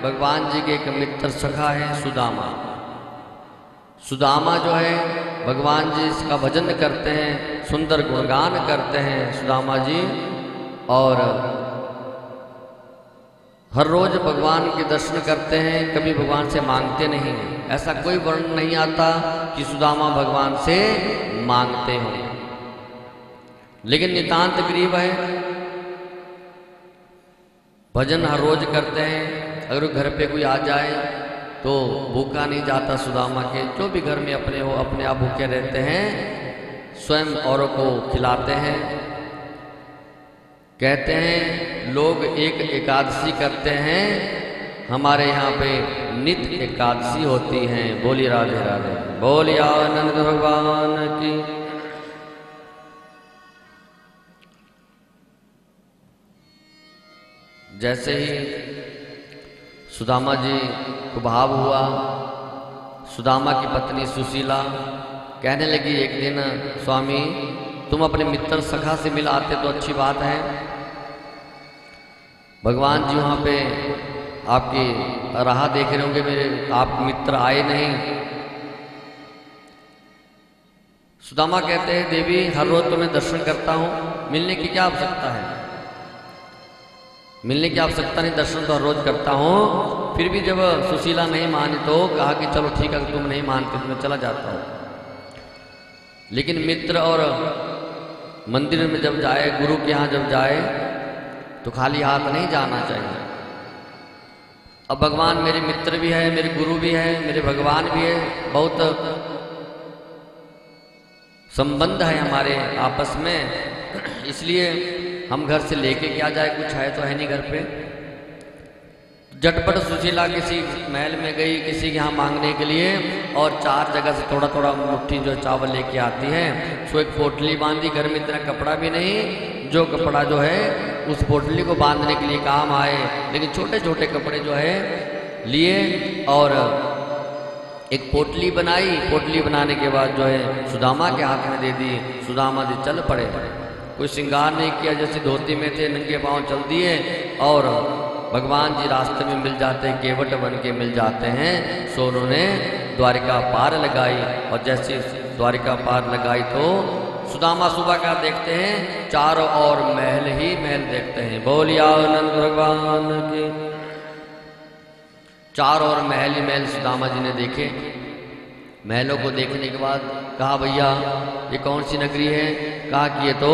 भगवान जी के एक मित्र सखा है सुदामा। सुदामा जो है भगवान जी इसका भजन करते हैं, सुंदर गुणगान करते हैं सुदामा जी, और हर रोज भगवान के दर्शन करते हैं, कभी भगवान से मांगते नहीं। ऐसा कोई वर्णन नहीं आता कि सुदामा भगवान से मांगते हों, लेकिन नितांत गरीब है, भजन हर रोज करते हैं। अगर घर पे कोई आ जाए तो भूखा नहीं जाता सुदामा के, जो भी घर में अपने हो अपने आप भूखे रहते हैं, स्वयं औरों को खिलाते हैं। कहते हैं लोग एक एकादशी करते हैं, हमारे यहाँ पे नित्य एकादशी होती हैं। बोलिए राधे राधे, बोलिए आनंद भगवान की। जैसे ही सुदामा जी को भाव हुआ, सुदामा की पत्नी सुशीला कहने लगी एक दिन, स्वामी तुम अपने मित्र सखा से मिल आते तो अच्छी बात है। भगवान जी वहाँ पे आपकी राह देख रहे होंगे, मेरे आप मित्र आए नहीं। सुदामा कहते हैं देवी हर रोज तुम्हें दर्शन करता हूँ, मिलने की क्या आवश्यकता है? मिलने की आवश्यकता नहीं, दर्शन तो हर रोज करता हूँ। फिर भी जब सुशीला नहीं मानी तो कहा कि चलो ठीक है, तुम नहीं मानते तो मैं चला जाता हूँ। लेकिन मित्र और मंदिर में जब जाए, गुरु के यहाँ जब जाए तो खाली हाथ नहीं जाना चाहिए। अब भगवान मेरे मित्र भी है, मेरे गुरु भी है, मेरे भगवान भी है, बहुत संबंध है हमारे आपस में, इसलिए हम घर से लेके क्या जाए, कुछ है तो है नहीं घर पे। झटपट सुशीला किसी महल में गई किसी के यहाँ मांगने के लिए, और 4 जगह से थोड़ा थोड़ा मुट्ठी जो चावल लेके आती है। सो एक पोटली बांधी, घर में इतना कपड़ा भी नहीं, जो कपड़ा जो है उस पोटली को बांधने के लिए काम आए, लेकिन छोटे छोटे कपड़े जो है लिए और एक पोटली बनाई। पोटली बनाने के बाद जो है सुदामा के हाथ में दे दी। सुदामा जी चल पड़े, कोई श्रृंगार नहीं किया, जैसे धोती में थे नंगे पांव चल दिए, और भगवान जी रास्ते में मिल जाते हैं, केवट बन के मिल जाते हैं। सो उन्होंने द्वारिका पार लगाई, और जैसे द्वारिका पार लगाई तो सुदामा सुबह का देखते हैं, चारों ओर महल ही महल देखते हैं। बोलिए आनंद भगवान की। चारों ओर महल ही महल सुदामा जी ने देखे। महलों को देखने के बाद कहा भैया ये कौन सी नगरी है? कहा कि ये तो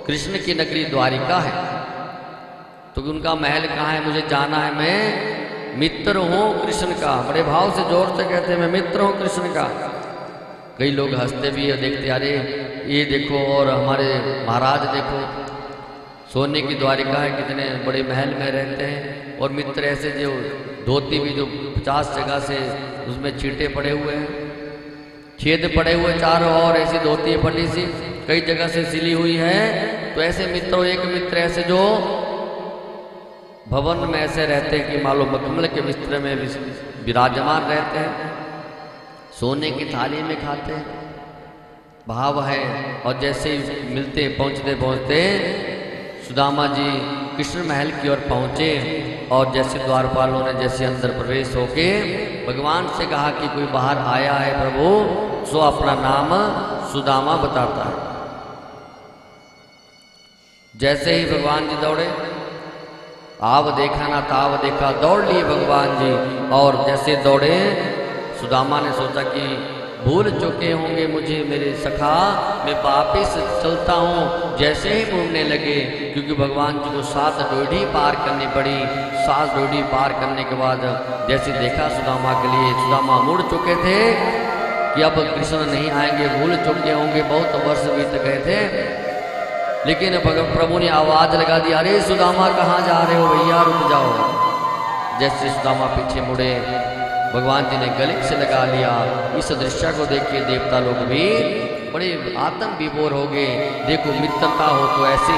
कृष्ण की नगरी द्वारिका है। तो उनका महल कहाँ है? मुझे जाना है, मैं मित्र हूँ कृष्ण का। बड़े भाव से जोर से कहते हैं मैं मित्र हूँ कृष्ण का। कई लोग हंसते भी है, देखते अरे ये देखो, और हमारे महाराज देखो, सोने की द्वारिका है, कितने बड़े महल में रहते हैं। और मित्र ऐसे जो धोती भी जो 50 जगह से उसमें छींटे पड़े हुए हैं, छेद पड़े हुए चारों ओर, ऐसी धोती है फटी सी, कई जगह से सिली हुई है। तो ऐसे मित्रों, एक मित्र ऐसे जो भवन में ऐसे रहते हैं कि मानो मखमल के बिस्तर में विराजमान रहते हैं, सोने की थाली में खाते हैं, भाव है। और जैसे ही मिलते पहुँचते पहुँचते सुदामा जी कृष्ण महल की ओर पहुँचे, और जैसे द्वारपालों ने जैसे अंदर प्रवेश होके भगवान से कहा कि कोई बाहर आया है प्रभु, सो अपना नाम सुदामा बताता है। जैसे ही भगवान जी दौड़े, आव देखा ना ताव देखा, दौड़ लिए भगवान जी। और जैसे दौड़े, सुदामा ने सोचा कि भूल चुके होंगे मुझे मेरे सखा, मैं वापिस चलता हूँ। जैसे ही मुड़ने लगे, क्योंकि भगवान जी को 7 डोडी पार करनी पड़ी। 7 डोडी पार करने के बाद जैसे देखा सुदामा के लिए, सुदामा मुड़ चुके थे कि अब कृष्ण नहीं आएंगे, भूल चुके होंगे, बहुत वर्ष बीत गए थे। लेकिन प्रभु ने आवाज लगा दी, अरे सुदामा कहाँ जा रहे हो भैया, रुक जाओ। जैसे सुदामा पीछे मुड़े, भगवान जी ने गले से लगा लिया। इस दृश्य को देख के देवता लोग भी बड़े आत्म विभोर हो गए। देखो मित्रता हो तो ऐसे,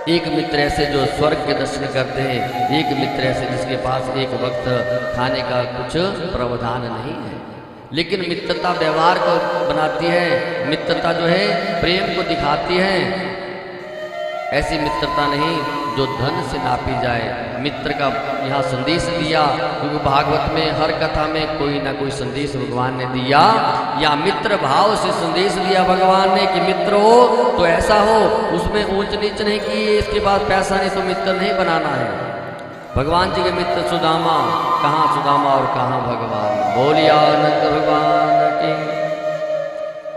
एक मित्र ऐसे जो स्वर्ग के दर्शन करते हैं, एक मित्र ऐसे जिसके पास एक वक्त खाने का कुछ प्रावधान नहीं है। लेकिन मित्रता व्यवहार को बनाती है, मित्रता जो है प्रेम को दिखाती है। ऐसी मित्रता नहीं जो धन से नापी जाए। मित्र का यहाँ संदेश दिया, क्योंकि भागवत में हर कथा में कोई ना कोई संदेश भगवान ने दिया, या मित्र भाव से संदेश दिया भगवान ने कि मित्र हो तो ऐसा हो, उसमें ऊंच नीच नहीं की, इसके बाद पैसा नहीं तो मित्र नहीं बनाना है। भगवान जी के मित्र सुदामा, कहाँ सुदामा और कहाँ भगवान। बोलिया आनंद भगवान की।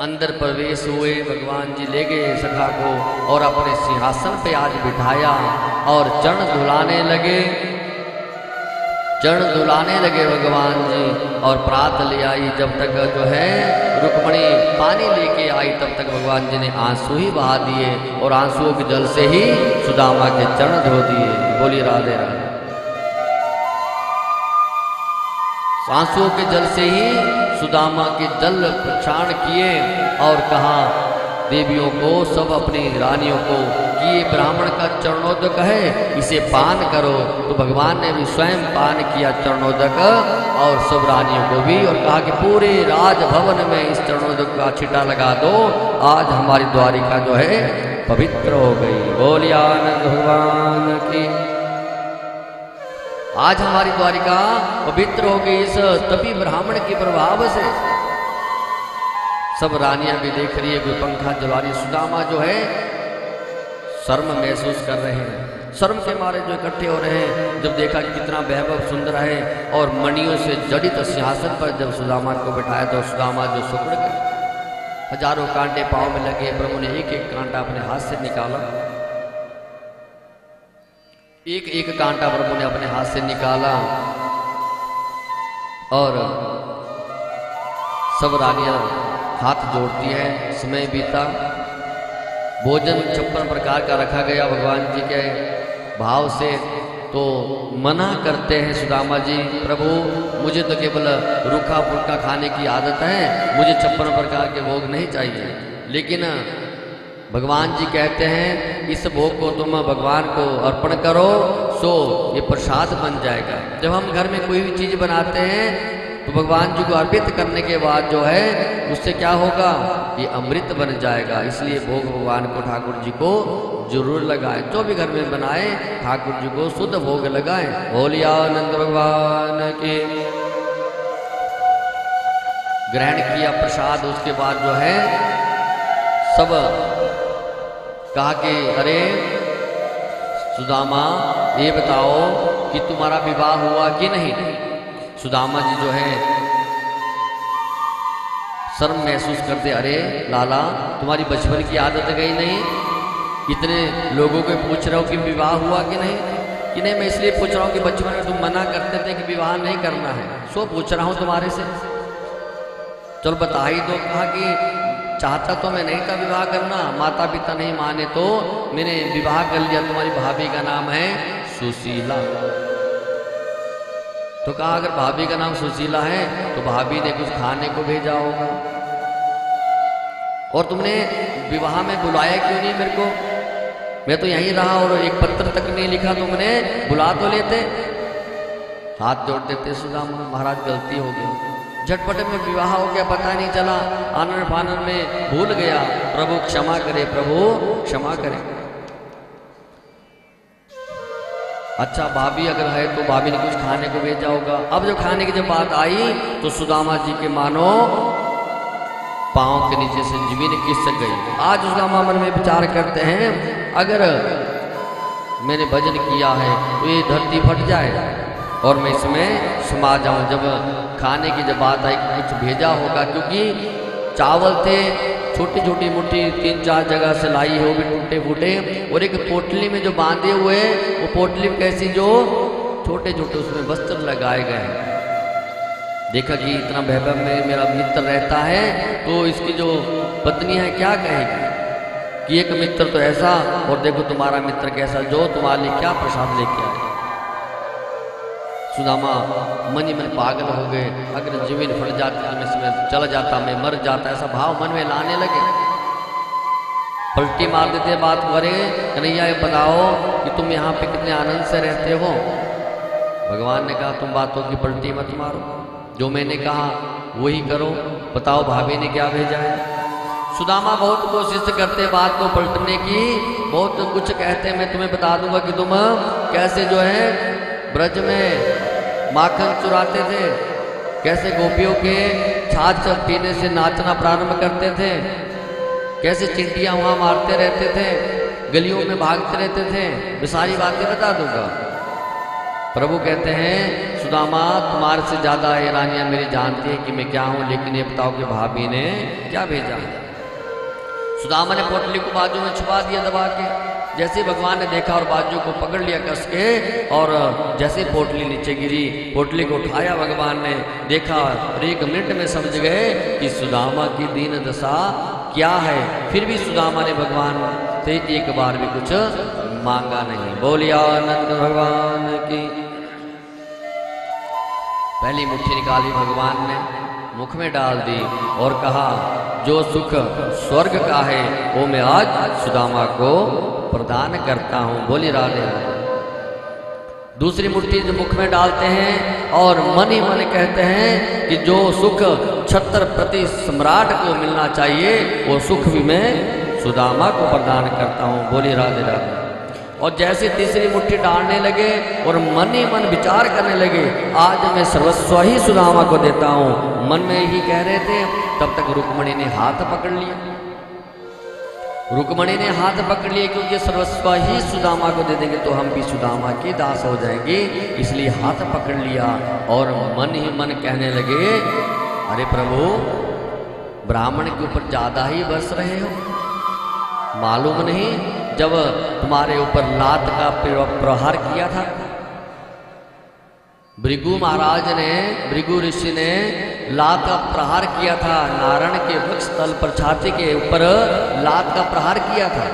अंदर प्रवेश हुए, भगवान जी ले गए सखा को और अपने सिंहासन पे आज बिठाया और चरण धुलाने लगे, चरण धुलाने लगे भगवान जी। और प्रात ले आई, जब तक जो है रुक्मणी पानी लेके आई तब तक भगवान जी ने आंसू ही बहा दिए और आंसुओं के जल से ही सुदामा के चरण धो दिए। बोली राधे राधे। आंसुओं के जल से ही सुदामा के जल प्रक्षालन किए और कहा देवियों को, सब अपनी रानियों को कि ये ब्राह्मण का चरणोदक है, इसे पान करो। तो भगवान ने भी स्वयं पान किया चरणोदक और सब रानियों को भी, और कहा कि पूरे राजभवन में इस चरणोदक का छिटा लगा दो, आज हमारी द्वारिका जो है पवित्र हो गई। बोलिए आनंद भगवान की। आज हमारी द्वारिका पवित्र हो गई इस तपी ब्राह्मण के प्रभाव से। सब रानियां भी देख रही है, कोई पंखा जला रही। सुदामा जो है शर्म महसूस कर रहे हैं, शर्म के मारे जो इकट्ठे हो रहे हैं। जब देखा कि कितना वैभव सुंदर है और मणियों से जड़ित सिंहासन पर जब सुदामा को बिठाया तो सुदामा जो सुकड़ गए। हजारों कांटे पांव में लगे, प्रभु ने एक एक कांटा अपने हाथ से निकाला, एक एक कांटा प्रभु ने अपने हाथ से निकाला और सब रानियां हाथ जोड़ती है। समय बीता, भोजन 56 प्रकार का रखा गया भगवान जी के भाव से। तो मना करते हैं सुदामा जी, प्रभु मुझे तो केवल रूखा फुल्का खाने की आदत है, मुझे 56 प्रकार के भोग नहीं चाहिए। लेकिन भगवान जी कहते हैं इस भोग को तुम भगवान को अर्पण करो, सो ये प्रसाद बन जाएगा। जब हम घर में कोई भी चीज़ बनाते हैं तो भगवान जी को अर्पित करने के बाद जो है उससे क्या होगा, ये अमृत बन जाएगा। इसलिए भोग भगवान को, ठाकुर जी को जरूर लगाएं। जो भी घर में बनाए ठाकुर जी को शुद्ध भोग लगाएं। बोलिए आनंद भगवान के। ग्रहण किया प्रसाद, उसके बाद जो है सब कहा कि अरे सुदामा ये बताओ कि तुम्हारा विवाह हुआ कि नहीं। सुदामा जी जो है शर्म महसूस करते, अरे लाला तुम्हारी बचपन की आदत गई नहीं, इतने लोगों को पूछ रहा हो कि विवाह हुआ कि नहीं। कि नहीं, मैं इसलिए पूछ रहा हूँ कि बचपन में तुम मना करते थे कि विवाह नहीं करना है, सो पूछ रहा हूँ तुम्हारे से, चलो बता ही दो। कहा कि चाहता तो मैं नहीं था विवाह करना, माता पिता नहीं माने तो मैंने विवाह कर लिया। तुम्हारी भाभी का नाम है सुशीला। तो कहा अगर भाभी का नाम सुशीला है तो भाभी ने कुछ खाने को भेजा होगा, और तुमने विवाह में बुलाया क्यों नहीं मेरे को। मैं तो यहीं रहा और एक पत्र तक नहीं लिखा, तुमने बुला तो लेते। हाथ जोड़ देते सुदामा, महाराज गलती हो गई, झटपट में विवाह हो गया, पता नहीं चला, आनंद फानन में भूल गया। प्रभु क्षमा करे, प्रभु क्षमा करे। अच्छा भाभी अगर है तो भाभी ने कुछ खाने को भेजा होगा। अब जब खाने की जब बात आई तो सुदामा जी के मानो पांव के नीचे से जमीन खिसक गई। आज सुदामा मन में विचार करते हैं, अगर मैंने भजन किया है तो ये धरती फट जाए और मैं इसमें समा जाऊं। जब खाने की जब बात आई कुछ भेजा होगा, क्योंकि चावल थे छोटी छोटी मुट्ठी 3-4 जगह से लाई है, वो भी टूटे फूटे, और एक पोटली में जो बांधे हुए वो पोटली कैसी जो छोटे छोटे उसमें वस्त्र लगाए गए हैं। देखा कि इतना वैभव में मेरा मित्र रहता है तो इसकी जो पत्नी है क्या कहेगी कि एक मित्र तो ऐसा और देखो तुम्हारा मित्र कैसा, जो तुम्हारे लिए क्या प्रसाद लेके आए। सुदामा मन ही मन पागल हो गए, अगर जमीन फट जाती तो मैं इसमें चला जाता, मैं मर जाता, ऐसा भाव मन में लाने लगे। पलटी मार देते, बात करे कन्हैया ये बताओ कि तुम यहाँ पे कितने आनंद से रहते हो। भगवान ने कहा तुम बातों की पलटी मत मारो, जो मैंने कहा वही करो, बताओ भाभी ने क्या भेजा है। सुदामा बहुत कोशिश करते बात को पलटने की, बहुत कुछ कहते मैं तुम्हें बता दूंगा कि तुम कैसे जो है ब्रज में माखन चुराते थे, कैसे गोपियों के छाछ पीने से नाचना प्रारंभ करते थे, कैसे चिंटियां वहां मारते रहते थे, गलियों में भागते रहते थे, मैं सारी बातें बता दूंगा। प्रभु कहते हैं सुदामा तुम्हारे से ज्यादा ये रानियां मेरी जानती है कि मैं क्या हूं, लेकिन ये बताओ कि भाभी ने क्या भेजा। सुदामा ने पोटली को बाजू में छुपा दिया दबा के। जैसे भगवान ने देखा और बाजू को पकड़ लिया कस के, और जैसे पोटली नीचे गिरी, पोटली को उठाया भगवान ने, देखा और 1 मिनट में समझ गए कि सुदामा की दीन दशा क्या है। फिर भी सुदामा ने भगवान से एक बार भी कुछ मांगा नहीं। बोलिया नंद भगवान की। पहली मुट्ठी निकाली भगवान ने, मुख में डाल दी और कहा जो सुख स्वर्ग का है वो मैं आज सुदामा को प्रदान करता हूं। बोली राधे। दूसरी मुट्ठी जो मुख में डालते हैं और मन ही मन कहते हैं कि जो सुख छत्रपति सम्राट को मिलना चाहिए वो सुख भी मैं सुदामा को प्रदान करता हूं। बोली राधे राधे। और जैसे तीसरी मुट्ठी डालने लगे और मन ही मन विचार करने लगे आज मैं सर्वस्व ही सुदामा को देता हूं, मन में ही कह रहे थे, तब तक रुक्मणी ने हाथ पकड़ लिया। रुक्मणी ने हाथ पकड़ लिए क्योंकि सर्वस्व ही सुदामा को दे देंगे तो हम भी सुदामा के दास हो जाएंगे, इसलिए हाथ पकड़ लिया और मन ही मन कहने लगे अरे प्रभु ब्राह्मण के ऊपर ज्यादा ही बरस रहे हो, मालूम नहीं जब तुम्हारे ऊपर लात का प्रहार किया था भृगु महाराज ने, भृगु ऋषि ने लात का प्रहार किया था, नारायण के वक्ष तल पर छाती के ऊपर लात का प्रहार किया था।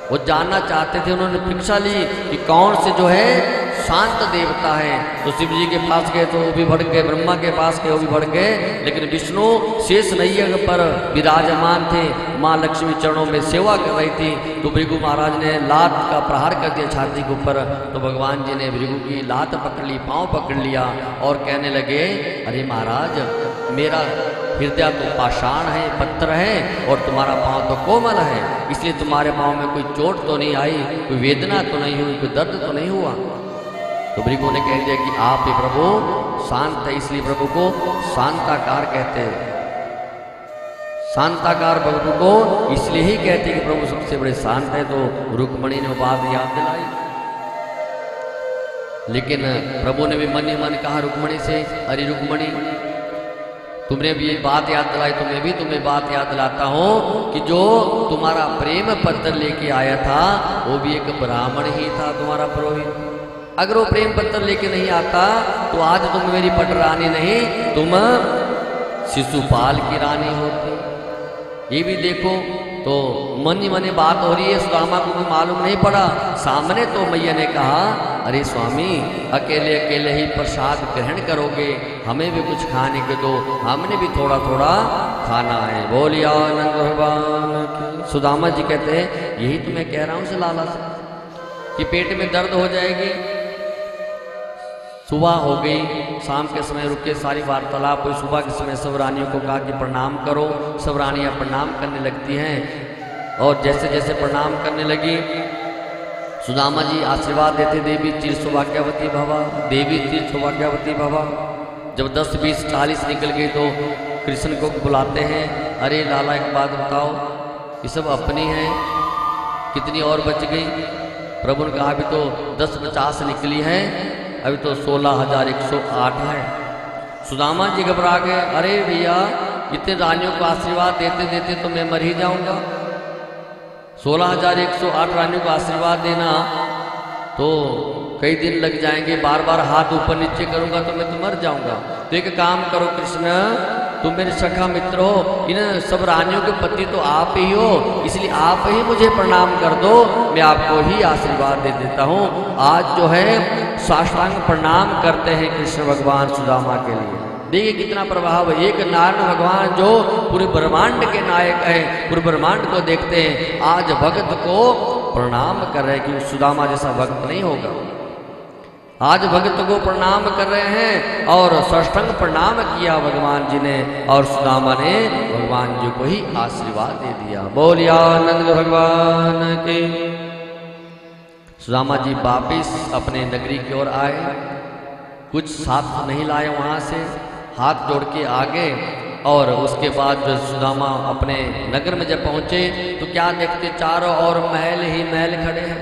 वो जानना चाहते थे, उन्होंने परीक्षा ली कि कौन से जो है शांत देवता है। तो शिव जी के पास गए तो वो भी भड़क गए, ब्रह्मा के पास गए वो भी भड़क गए, लेकिन विष्णु शेष नैय्यग पर विराजमान थे, माँ लक्ष्मी चरणों में सेवा कर रही थी। तो भृगु महाराज ने लात का प्रहार कर दिया छाती के ऊपर। तो भगवान जी ने भृगु की लात पकड़ ली, पाँव पकड़ लिया और कहने लगे अरे महाराज मेरा हृदय तो पाषाण है, पत्थर है, और तुम्हारा पाँव तो कोमल है, इसलिए तुम्हारे पाँव में कोई चोट तो नहीं आई, कोई वेदना तो नहीं हुई, कोई दर्द तो नहीं हुआ। तो भृगु ने कह दिया कि आप ही प्रभु शांत है, इसलिए प्रभु को शांताकार कहते हैं। शांताकार प्रभु को इसलिए ही कहते हैं कि प्रभु सबसे बड़े शांत है। तो रुक्मणी ने बात याद दिलाई, लेकिन प्रभु ने भी मन ही मन कहा रुक्मणी से अरे रुक्मणी तुमने भी ये बात याद दिलाई तो मैं भी तुम्हें बात याद दिलाता हूँ कि जो तुम्हारा प्रेम पत्र लेके आया था वो भी एक ब्राह्मण ही था, तुम्हारा पुरोहित। अगर वो प्रेम पत्र लेके नहीं आता तो आज तुम मेरी पटरानी नहीं, तुम शिशुपाल की रानी होती। ये भी देखो तो मन ही मन बात हो रही है, सुदामा को भी मालूम नहीं पड़ा। सामने तो मैया ने कहा अरे स्वामी अकेले अकेले ही प्रसाद ग्रहण करोगे, हमें भी कुछ खाने के दो, हमने भी थोड़ा थोड़ा खाना है। बोलिया आनंद भगवान। सुदामा जी कहते हैं यही तो मैं कह रहा हूँ से लाला से कि पेट में दर्द हो जाएगी। सुबह हो गई, शाम के समय रुके, सारी वार्तालाप हुई। सुबह के समय सब रानियों को कहा कि प्रणाम करो, सब रानियां प्रणाम करने लगती हैं। और जैसे जैसे प्रणाम करने लगी सुदामा जी आशीर्वाद देते देवी तीर सौभाग्यवती भवा, देवी तीर सौभाग्यवती भवा। जब 10, 20, 40 निकल गई तो कृष्ण को बुलाते हैं, अरे लाला एक बात बताओ ये सब अपनी हैं, कितनी और बच गई? प्रभु ने कहा अभी तो 10-50 निकली हैं, अभी तो 16,108 है। सुदामा जी घबरा गए, अरे भैया इतने रानियों को आशीर्वाद देते देते तो मैं मर ही जाऊंगा। 16,108 रानियों को आशीर्वाद देना तो कई दिन लग जाएंगे, बार बार हाथ ऊपर नीचे करूंगा तो मैं तो मर जाऊंगा। तो एक काम करो कृष्ण, तुम मेरे सखा मित्र हो, इन सब रानियों के पति तो आप ही हो, इसलिए आप ही मुझे प्रणाम कर दो, मैं आपको ही आशीर्वाद दे देता हूँ। आज जो है साष्टांग प्रणाम करते हैं कृष्ण भगवान सुदामा के लिए। देखिए कितना प्रभाव है। एक नारायण भगवान जो पूरे ब्रह्मांड के नायक है, पूरे ब्रह्मांड को देखते हैं, आज भक्त को प्रणाम कर रहे हैं कि सुदामा जैसा भक्त नहीं होगा। आज भक्त को प्रणाम कर रहे हैं और साष्टांग प्रणाम किया भगवान जी ने, और सुदामा ने भगवान जी को ही आशीर्वाद दे दिया। बोलिया आनंद भगवान के। सुदामा जी वापिस अपने नगरी की ओर आए, कुछ साथ नहीं लाए वहां से, हाथ जोड़ के आ गए। और उसके बाद जो सुदामा अपने नगर में जब पहुंचे तो क्या देखते, चारों ओर महल ही महल खड़े हैं।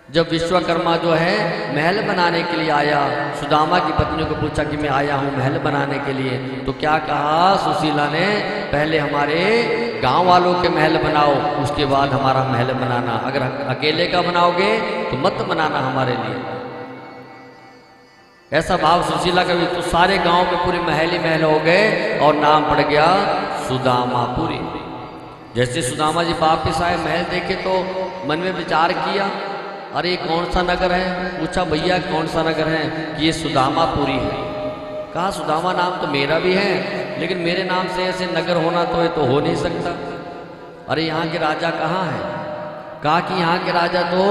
जब विश्वकर्मा जो है महल बनाने के लिए आया, सुदामा की पत्नी को पूछा कि मैं आया हूँ महल बनाने के लिए, तो क्या कहा सुशीला ने, पहले हमारे गांव वालों के महल बनाओ, उसके बाद हमारा महल बनाना। अगर अकेले का बनाओगे तो मत बनाना हमारे लिए। ऐसा भाव सुशीला का भी। तो सारे गांव में पूरे महल ही महल हो गए और नाम पड़ गया सुदामापुरी। जैसे सुदामा जी वापिस आए, महल देखे तो मन में विचार किया, अरे कौन सा नगर है। पूछा भैया कौन सा नगर है, कि ये सुदामापुरी है। कहा सुदामा नाम तो मेरा भी है, लेकिन मेरे नाम से ऐसे नगर होना तो ये तो हो नहीं सकता। अरे यहाँ के राजा कहाँ हैं। कहा कि यहाँ के राजा तो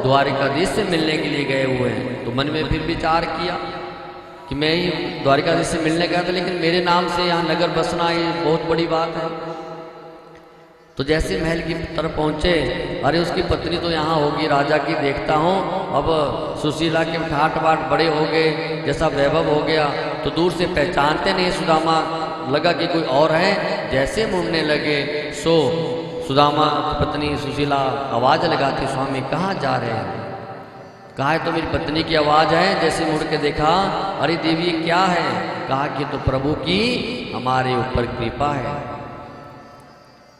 द्वारिकाधीश से मिलने के लिए गए हुए हैं। तो मन में फिर विचार किया कि मैं ही द्वारिकाधीश से मिलने गया था, लेकिन मेरे नाम से यहाँ नगर बसना ये बहुत बड़ी बात है। तो जैसे महल की तरफ पहुंचे, अरे उसकी पत्नी तो यहाँ होगी राजा की, देखता हूँ। अब सुशीला के ठाट बाट बड़े हो गए, जैसा वैभव हो गया, तो दूर से पहचानते नहीं सुदामा, लगा कि कोई और है। जैसे मुड़ने लगे सो सुदामा की पत्नी सुशीला आवाज लगाती, स्वामी कहाँ जा रहे हैं। कहा है तो मेरी पत्नी की आवाज है। जैसे मुड़ के देखा, अरे देवी क्या है। कहा कि तो प्रभु की हमारे ऊपर कृपा है,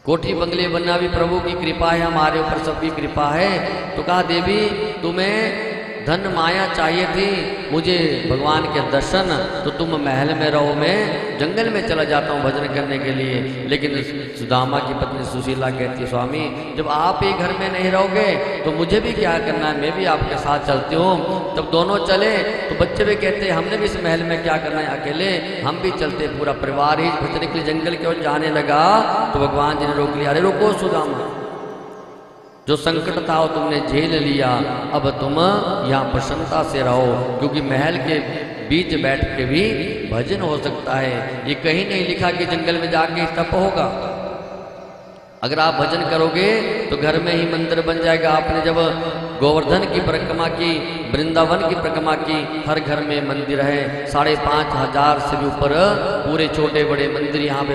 कोठी बंगले बनना भी प्रभु की कृपा है, हमारे ऊपर सबकी कृपा है। तो कहा देवी तुम्हें धन माया चाहिए थी, मुझे भगवान के दर्शन, तो तुम महल में रहो, मैं जंगल में चला जाता हूँ भजन करने के लिए। लेकिन सुदामा की पत्नी सुशीला कहती, स्वामी जब आप ही घर में नहीं रहोगे तो मुझे भी क्या करना है, मैं भी आपके साथ चलती हूँ। तब दोनों चले तो बच्चे भी कहते हमने भी इस महल में क्या करना है अकेले, हम भी चलते। पूरा परिवार ही भजन के लिए जंगल की ओर जाने लगा तो भगवान जी ने रोक लिया। अरे रुको सुदामा, जो संकट था वो तुमने झेल लिया, अब तुम यहाँ प्रसन्नता से रहो, क्योंकि महल के बीच बैठ के भी भजन हो सकता है। ये कहीं नहीं लिखा कि जंगल में जाके तप होगा। अगर आप भजन करोगे तो घर में ही मंदिर बन जाएगा। आपने जब गोवर्धन की परिक्रमा की, वृंदावन की परिक्रमा की, हर घर में मंदिर है। 5,500 से भी ऊपर पूरे छोटे बड़े मंदिर यहाँ पे